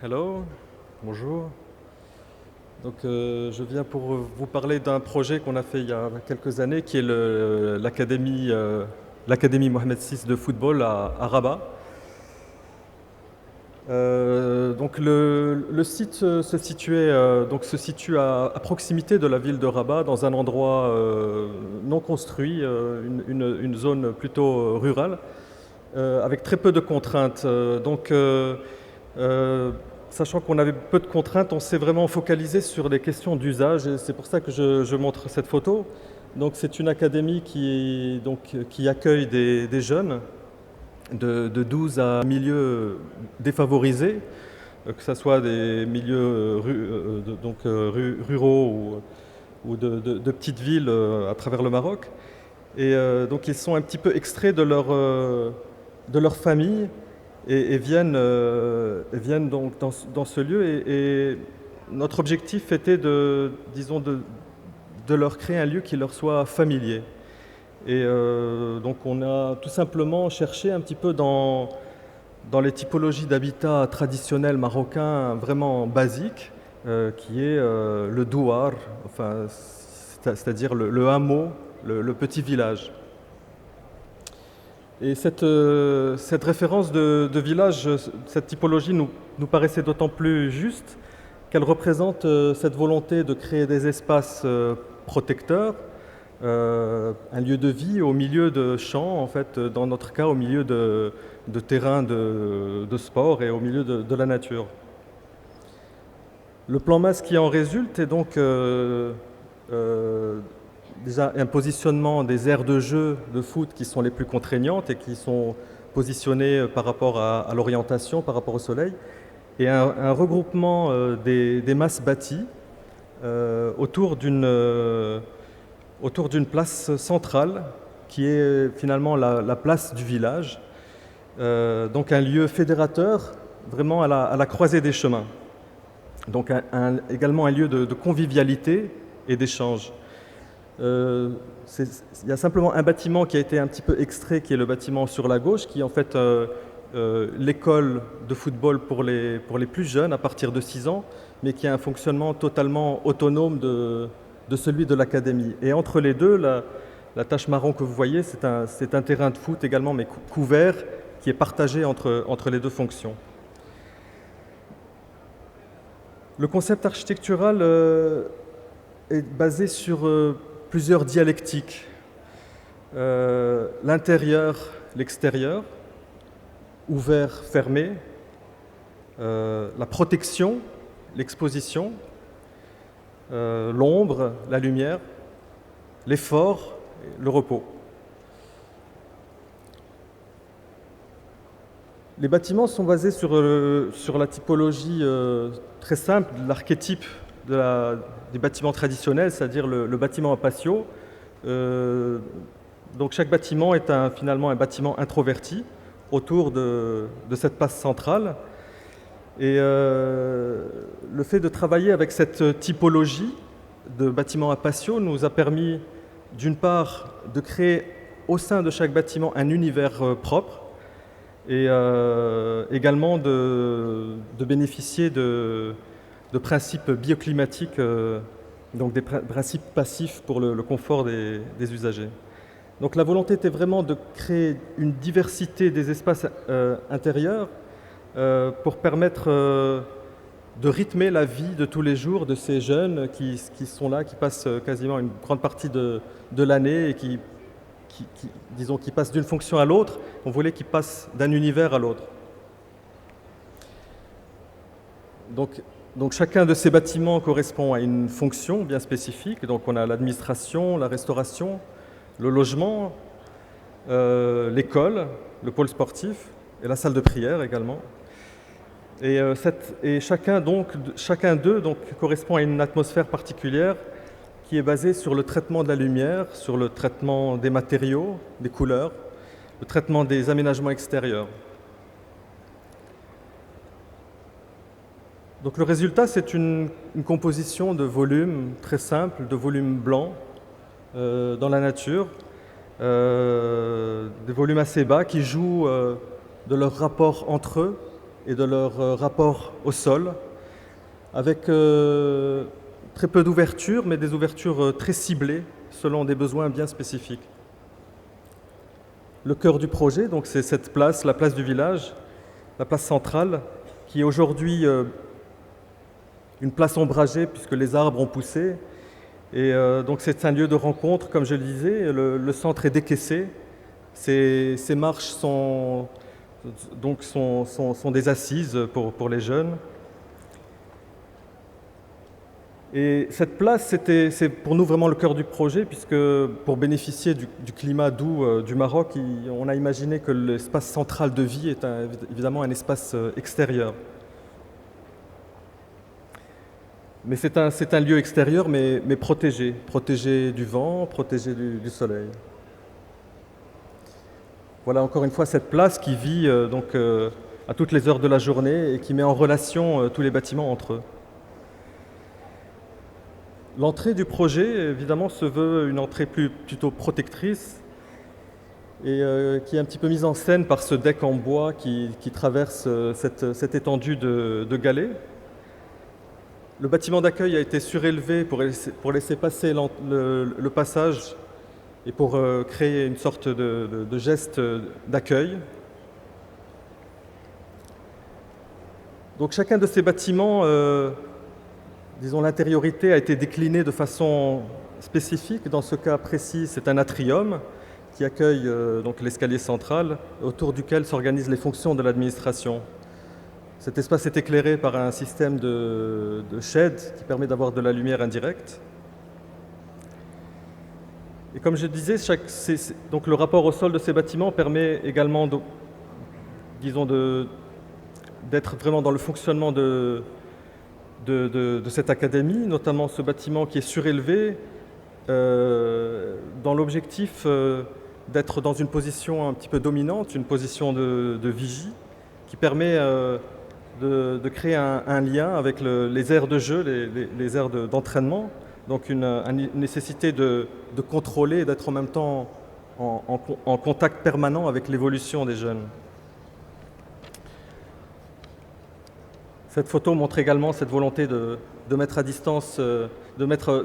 Hello, bonjour. Je viens pour vous parler d'un projet qu'on a fait il y a quelques années, qui est l'Académie Mohamed VI de football à Rabat. Le site se situe à proximité de la ville de Rabat, dans un endroit non construit, une zone plutôt rurale, avec très peu de contraintes. Euh, Sachant qu'on avait peu de contraintes, on s'est vraiment focalisé sur les questions d'usage et c'est pour ça que je montre cette photo. Donc c'est une académie qui accueille des jeunes de 12 à milieux défavorisés, que ce soit des milieux ruraux ou de petites villes à travers le Maroc. Donc ils sont un petit peu extraits de leur famille et viennent donc dans ce lieu. Et notre objectif était de leur créer un lieu qui leur soit familier. Donc on a tout simplement cherché un petit peu dans les typologies d'habitat traditionnels marocains vraiment basiques, qui est le douar, enfin, c'est-à-dire le hameau, le petit village. Et cette référence de village, cette typologie nous paraissait d'autant plus juste qu'elle représente cette volonté de créer des espaces protecteurs, un lieu de vie au milieu de champs, en fait, dans notre cas au milieu de terrains de sport et au milieu de la nature. Le plan masse qui en résulte est donc déjà un positionnement des aires de jeu de foot qui sont les plus contraignantes et qui sont positionnées par rapport à l'orientation, par rapport au soleil, et un regroupement des masses bâties autour d'une place centrale qui est finalement la place du village, donc un lieu fédérateur vraiment à la croisée des chemins. Donc également un lieu de convivialité et d'échange. Il y a simplement un bâtiment qui a été un petit peu extrait, qui est le bâtiment sur la gauche, qui est en fait l'école de football pour les plus jeunes, à partir de 6 ans, mais qui a un fonctionnement totalement autonome de celui de l'académie. Et entre les deux, la tache marron que vous voyez, c'est un terrain de foot également, mais couvert, qui est partagé entre les deux fonctions. Le concept architectural est basé sur plusieurs dialectiques. L'intérieur, l'extérieur, ouvert, fermé, la protection, l'exposition, l'ombre, la lumière, l'effort, le repos. Les bâtiments sont basés sur la typologie très simple, l'archétype des bâtiments traditionnels, c'est-à-dire le bâtiment à patio. Donc chaque bâtiment est finalement un bâtiment introverti autour de cette place centrale. Et le fait de travailler avec cette typologie de bâtiment à patio nous a permis, d'une part, de créer au sein de chaque bâtiment un univers propre, et également de bénéficier de principes bioclimatiques, donc des principes passifs pour le confort des usagers. Donc la volonté était vraiment de créer une diversité des espaces intérieurs pour permettre de rythmer la vie de tous les jours de ces jeunes qui sont là, qui passent quasiment une grande partie de l'année et qui passent d'une fonction à l'autre. On voulait qu'ils passent d'un univers à l'autre. Donc chacun de ces bâtiments correspond à une fonction bien spécifique. Donc on a l'administration, la restauration, le logement, l'école, le pôle sportif et la salle de prière également. Et chacun d'eux correspond à une atmosphère particulière qui est basée sur le traitement de la lumière, sur le traitement des matériaux, des couleurs, le traitement des aménagements extérieurs. Donc le résultat, c'est une composition de volumes très simples, de volumes blancs dans la nature, des volumes assez bas qui jouent de leur rapport entre eux, et de leur rapport au sol, avec très peu d'ouvertures, mais des ouvertures très ciblées selon des besoins bien spécifiques. Le cœur du projet, donc, c'est cette place, la place du village, la place centrale, qui est aujourd'hui une place ombragée puisque les arbres ont poussé. Et donc c'est un lieu de rencontre, comme je le disais. Le centre est décaissé. Ces marches sont des assises pour les jeunes. Et cette place, c'est pour nous vraiment le cœur du projet, puisque pour bénéficier du climat doux du Maroc, on a imaginé que l'espace central de vie est évidemment un espace extérieur. Mais c'est un lieu extérieur, mais protégé du vent, protégé du soleil. Voilà encore une fois cette place qui vit à toutes les heures de la journée et qui met en relation tous les bâtiments entre eux. L'entrée du projet, évidemment, se veut une entrée plutôt protectrice et qui est un petit peu mise en scène par ce deck en bois qui traverse cette étendue de galets. Le bâtiment d'accueil a été surélevé pour laisser passer le passage et pour créer une sorte de geste d'accueil. Donc chacun de ces bâtiments, disons l'intériorité a été déclinée de façon spécifique. Dans ce cas précis, c'est un atrium qui accueille donc l'escalier central autour duquel s'organisent les fonctions de l'administration. Cet espace est éclairé par un système de shade qui permet d'avoir de la lumière indirecte. Et comme je disais, donc le rapport au sol de ces bâtiments permet également d'être vraiment dans le fonctionnement de cette académie, notamment ce bâtiment qui est surélevé dans l'objectif d'être dans une position un petit peu dominante, une position de vigie qui permet de créer un lien avec les aires de jeu, les aires d'entraînement, donc une nécessité de contrôler et d'être en même temps en contact permanent avec l'évolution des jeunes. Cette photo montre également cette volonté de mettre à distance, de mettre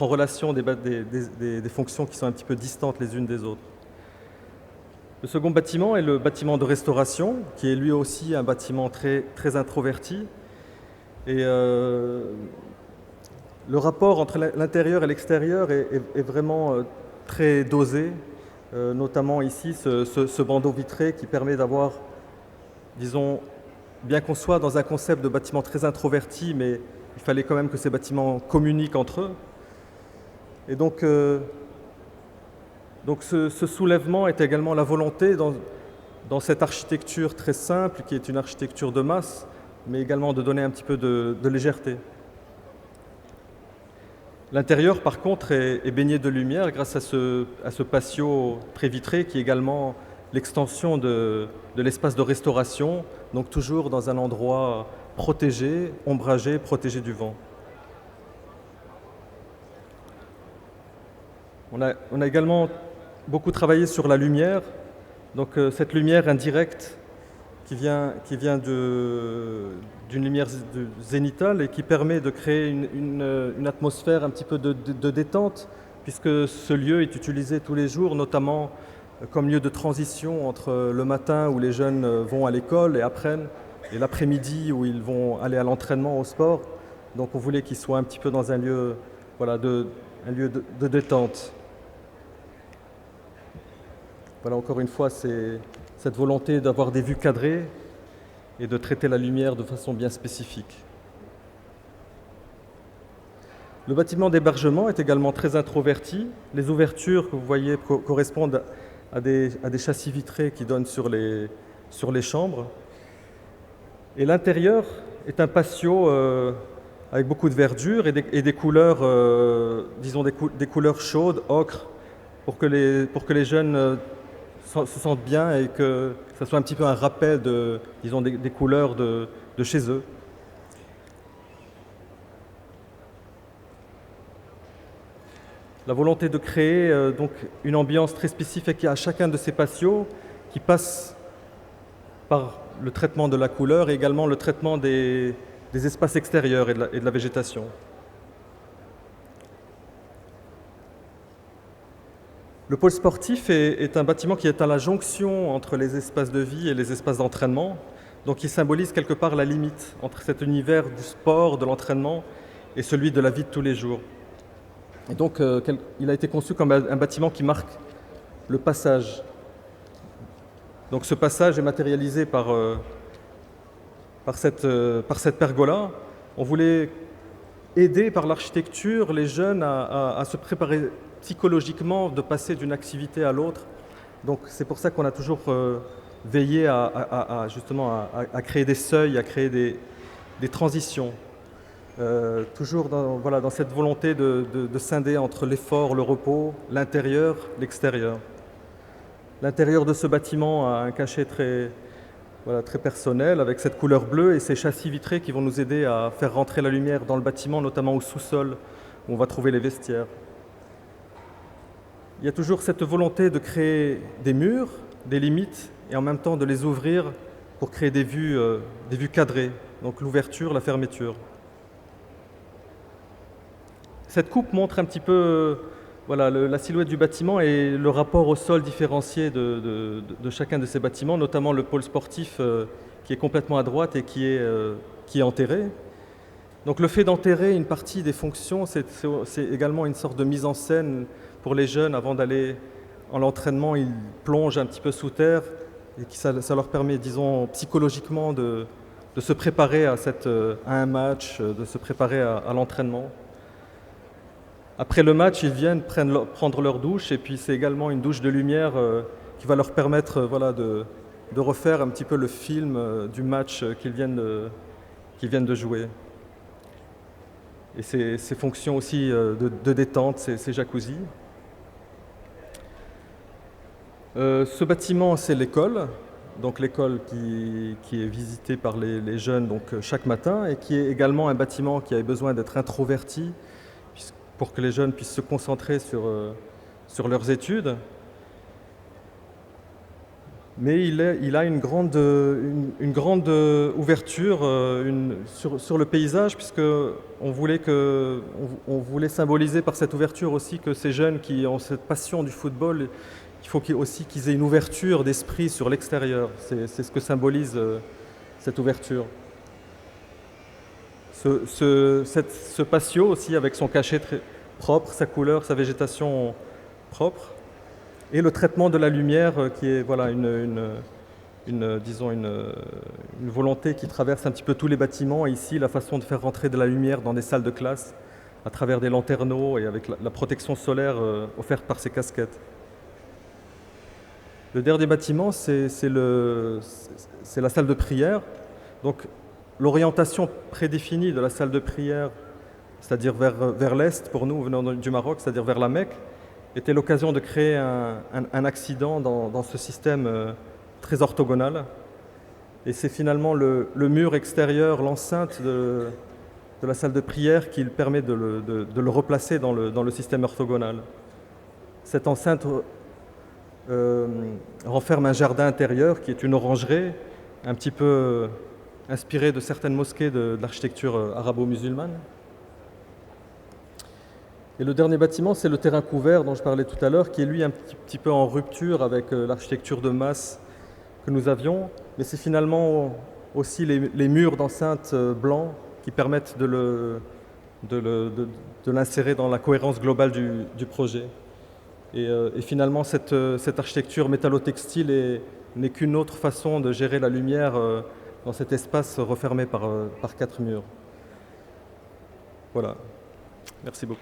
en relation des fonctions qui sont un petit peu distantes les unes des autres. Le second bâtiment est le bâtiment de restauration, qui est lui aussi un bâtiment très, très introverti. Et le rapport entre l'intérieur et l'extérieur est vraiment très dosé, notamment ici ce bandeau vitré qui permet d'avoir, disons, bien qu'on soit dans un concept de bâtiment très introverti, mais il fallait quand même que ces bâtiments communiquent entre eux. Et donc ce soulèvement est également la volonté dans cette architecture très simple, qui est une architecture de masse, mais également de donner un petit peu de légèreté. L'intérieur, par contre, est baigné de lumière grâce à ce patio très vitré qui est également l'extension de l'espace de restauration, donc toujours dans un endroit protégé, ombragé, protégé du vent. On a également beaucoup travaillé sur la lumière, donc cette lumière indirecte qui vient d'une lumière zénitale et qui permet de créer une atmosphère un petit peu de détente, puisque ce lieu est utilisé tous les jours, notamment comme lieu de transition entre le matin où les jeunes vont à l'école et apprennent, et l'après-midi où ils vont aller à l'entraînement, au sport. Donc on voulait qu'il soit un petit peu dans un lieu, voilà, de détente. Voilà, encore une fois, c'est cette volonté d'avoir des vues cadrées et de traiter la lumière de façon bien spécifique. Le bâtiment d'hébergement est également très introverti. Les ouvertures que vous voyez correspondent à des châssis vitrés qui donnent sur les chambres. Et l'intérieur est un patio avec beaucoup de verdure et des couleurs, disons des couleurs chaudes, ocre, pour que les jeunes se sentent bien et que ça soit un petit peu un rappel des couleurs de chez eux. La volonté de créer donc une ambiance très spécifique à chacun de ces patios qui passe par le traitement de la couleur et également le traitement des espaces extérieurs et de la végétation. Le pôle sportif est un bâtiment qui est à la jonction entre les espaces de vie et les espaces d'entraînement. Donc il symbolise quelque part la limite entre cet univers du sport, de l'entraînement et celui de la vie de tous les jours. Et donc il a été conçu comme un bâtiment qui marque le passage. Donc ce passage est matérialisé par cette pergola. On voulait aider par l'architecture les jeunes à se préparer psychologiquement de passer d'une activité à l'autre. Donc c'est pour ça qu'on a toujours veillé justement à créer des seuils, à créer des transitions. Toujours dans cette volonté de scinder entre l'effort, le repos, l'intérieur, l'extérieur. L'intérieur de ce bâtiment a un cachet très personnel avec cette couleur bleue et ces châssis vitrés qui vont nous aider à faire rentrer la lumière dans le bâtiment, notamment au sous-sol où on va trouver les vestiaires. Il y a toujours cette volonté de créer des murs, des limites, et en même temps de les ouvrir pour créer des vues cadrées, donc l'ouverture, la fermeture. Cette coupe montre un petit peu la silhouette du bâtiment et le rapport au sol différencié de chacun de ces bâtiments, notamment le pôle sportif qui est complètement à droite et qui est enterré. Donc le fait d'enterrer une partie des fonctions, c'est également une sorte de mise en scène pour les jeunes. Avant d'aller en l'entraînement, ils plongent un petit peu sous terre et ça leur permet, disons, psychologiquement de se préparer à un match, de se préparer à l'entraînement. Après le match, ils viennent prendre leur douche et puis c'est également une douche de lumière qui va leur permettre de refaire un petit peu le film du match qu'ils viennent de jouer. Et ces fonctions aussi de détente, ces jacuzzis. Ce bâtiment, c'est l'école, donc l'école qui est visitée par les jeunes donc, chaque matin et qui est également un bâtiment qui avait besoin d'être introverti pour que les jeunes puissent se concentrer sur leurs études. Mais il a une grande ouverture sur le paysage, puisqu'on voulait symboliser par cette ouverture aussi que ces jeunes qui ont cette passion du football, il faut aussi qu'ils aient une ouverture d'esprit sur l'extérieur. C'est ce que symbolise cette ouverture. Ce patio aussi, avec son cachet très propre, sa couleur, sa végétation propre, et le traitement de la lumière qui est une volonté qui traverse un petit peu tous les bâtiments. Et ici, la façon de faire rentrer de la lumière dans des salles de classe à travers des lanterneaux et avec la protection solaire offerte par ces casquettes. Le dernier bâtiment, c'est la salle de prière. Donc, l'orientation prédéfinie de la salle de prière, c'est-à-dire vers l'est, pour nous venant du Maroc, c'est-à-dire vers la Mecque, était l'occasion de créer un accident dans ce système très orthogonal. Et c'est finalement le mur extérieur, l'enceinte de la salle de prière qui permet de le replacer dans le système orthogonal. Cette enceinte renferme un jardin intérieur qui est une orangerie, un petit peu inspirée de certaines mosquées de l'architecture arabo-musulmane. Et le dernier bâtiment, c'est le terrain couvert dont je parlais tout à l'heure, qui est lui un petit peu en rupture avec l'architecture de masse que nous avions, mais c'est finalement aussi les murs d'enceinte blancs qui permettent de l'insérer dans la cohérence globale du projet. Et finalement, cette architecture métallo-textile n'est qu'une autre façon de gérer la lumière dans cet espace refermé par 4 murs. Voilà. Merci beaucoup.